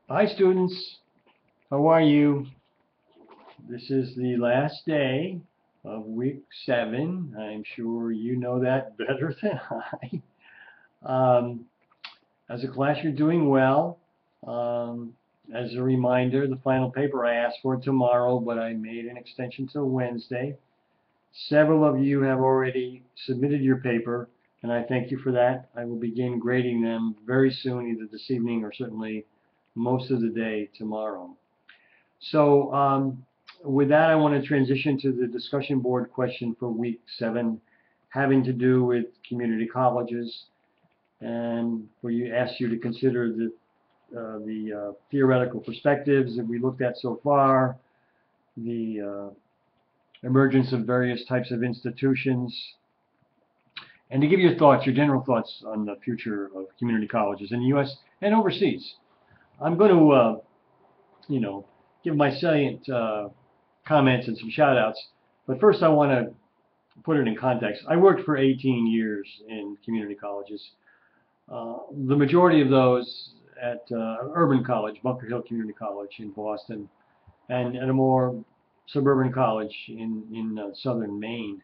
Hi students, how are you? This is the last day of week 7. I'm sure you know that better than I. As a class, you're doing well. Um, as a reminder, the final paper I asked for tomorrow, but I made an extension till Wednesday. Several of you have already submitted your paper, and I thank you for that. I will begin grading them very soon, either this evening or certainly most of the day tomorrow. So with that, I want to transition to the discussion board question for week 7, having to do with community colleges, and where you asked you to consider the theoretical perspectives that we looked at so far, the emergence of various types of institutions, and to give your thoughts, your general thoughts on the future of community colleges in the U.S. and overseas. I'm going to, give my salient comments and some shout outs. But first, I want to put it in context. I worked for 18 years in community colleges. The majority of those at urban college, Bunker Hill Community College in Boston, and at a more suburban college in southern Maine.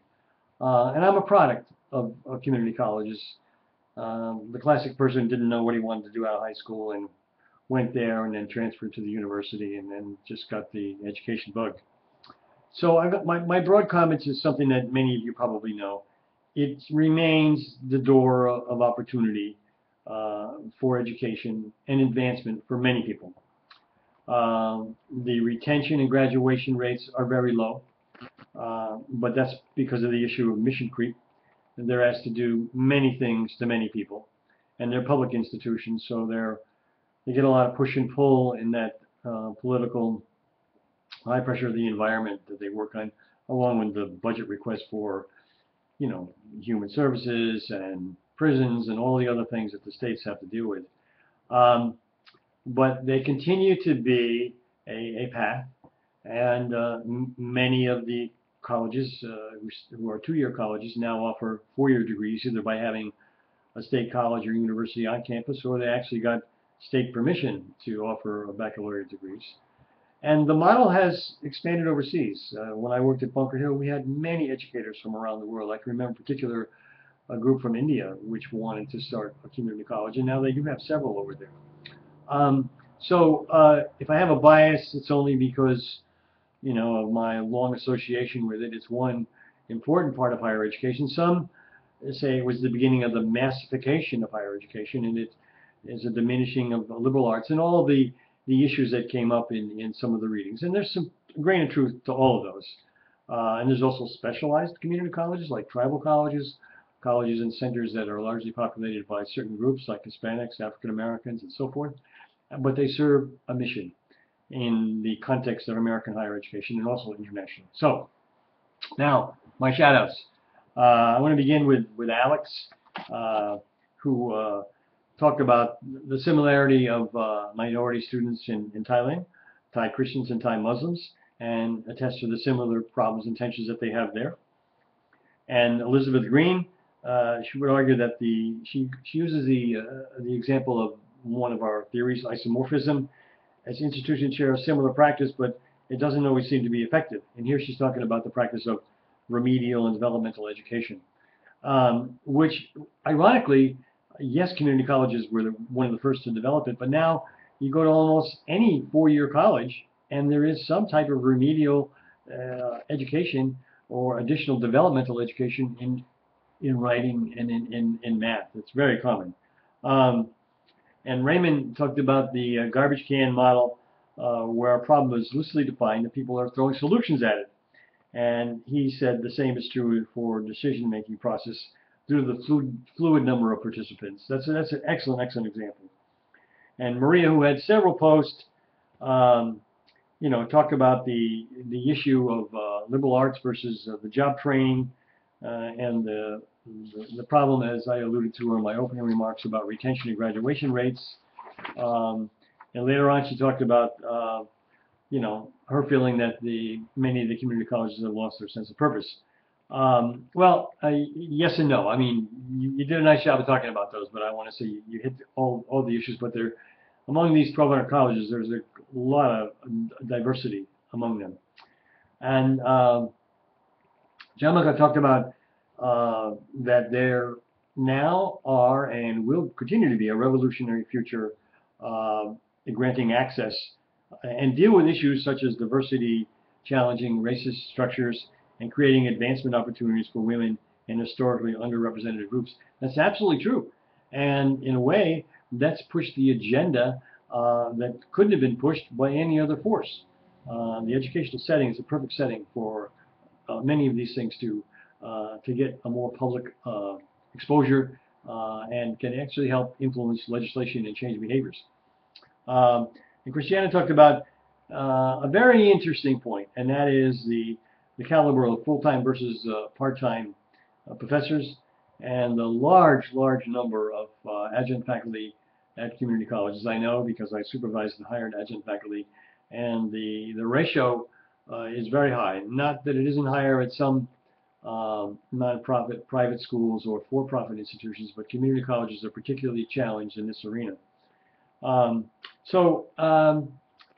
And I'm a product of community colleges. The classic person didn't know what he wanted to do out of high school and went there and then transferred to the university and then just got the education bug. So I got my broad comments is something that many of you probably know. It remains the door of opportunity for education and advancement for many people. The retention and graduation rates are very low, but that's because of the issue of mission creep. They're asked to do many things to many people, and they're public institutions, so they get a lot of push and pull in that political high pressure of the environment that they work on, along with the budget request for, human services and prisons and all the other things that the states have to deal with. Um, but they continue to be a path, and many of the colleges who are two-year colleges now offer four-year degrees, either by having a state college or university on campus, or they actually got state permission to offer baccalaureate degrees. And the model has expanded overseas. When I worked at Bunker Hill, we had many educators from around the world. I can remember in particular a group from India which wanted to start a community college, and now they do have several over there. So if I have a bias, it's only because, of my long association with it. It's one important part of higher education. Some say it was the beginning of the massification of higher education, and it is a diminishing of the liberal arts and all the issues that came up in some of the readings. And there's some grain of truth to all of those. And there's also specialized community colleges like tribal colleges, colleges and centers that are largely populated by certain groups like Hispanics, African Americans, and so forth. But they serve a mission in the context of American higher education and also international. So now, my shout outs. I want to begin with Alex, who talked about the similarity of minority students in Thailand, Thai Christians and Thai Muslims, and attest to the similar problems and tensions that they have there. And Elizabeth Green, she would argue that she uses the example of one of our theories, isomorphism, as institutions share a similar practice, but it doesn't always seem to be effective. And here she's talking about the practice of remedial and developmental education, which ironically, yes, community colleges were one of the first to develop it, but now you go to almost any four-year college and there is some type of remedial education or additional developmental education in writing and in math. It's very common. And Raymond talked about the garbage can model where a problem is loosely defined and people are throwing solutions at it. And he said the same is true for decision-making process due to the fluid number of participants. That's an excellent example. And Maria, who had several posts, talked about the issue of liberal arts versus the job training and the problem, as I alluded to in my opening remarks, about retention and graduation rates. And later on, she talked about her feeling that many of the community colleges have lost their sense of purpose. Yes and no. I mean, you did a nice job of talking about those, but I want to say you hit all the issues, but they're among these 1,200 colleges, there's a lot of diversity among them. And Gianluca talked about that there now are and will continue to be a revolutionary future in granting access and deal with issues such as diversity, challenging racist structures, and creating advancement opportunities for women and historically underrepresented groups. That's absolutely true. And in a way, that's pushed the agenda that couldn't have been pushed by any other force. The educational setting is a perfect setting for many of these things to get a more public exposure and can actually help influence legislation and change behaviors. And Christiana talked about a very interesting point, and that is the caliber of full-time versus part-time professors and the large number of adjunct faculty at community colleges. I know because I supervised and hired adjunct faculty, and the ratio is very high. Not that it isn't higher at some nonprofit private schools or for-profit institutions, but community colleges are particularly challenged in this arena.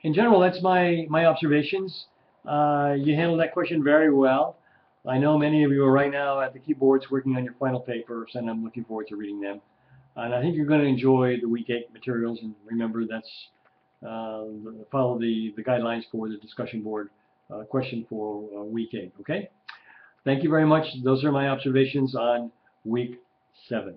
In general, that's my observations. You handled that question very well. I know many of you are right now at the keyboards working on your final papers, and I'm looking forward to reading them. And I think you're going to enjoy the Week 8 materials. And remember, that's follow the guidelines for the discussion board question for Week 8. Okay? Thank you very much. Those are my observations on Week 7.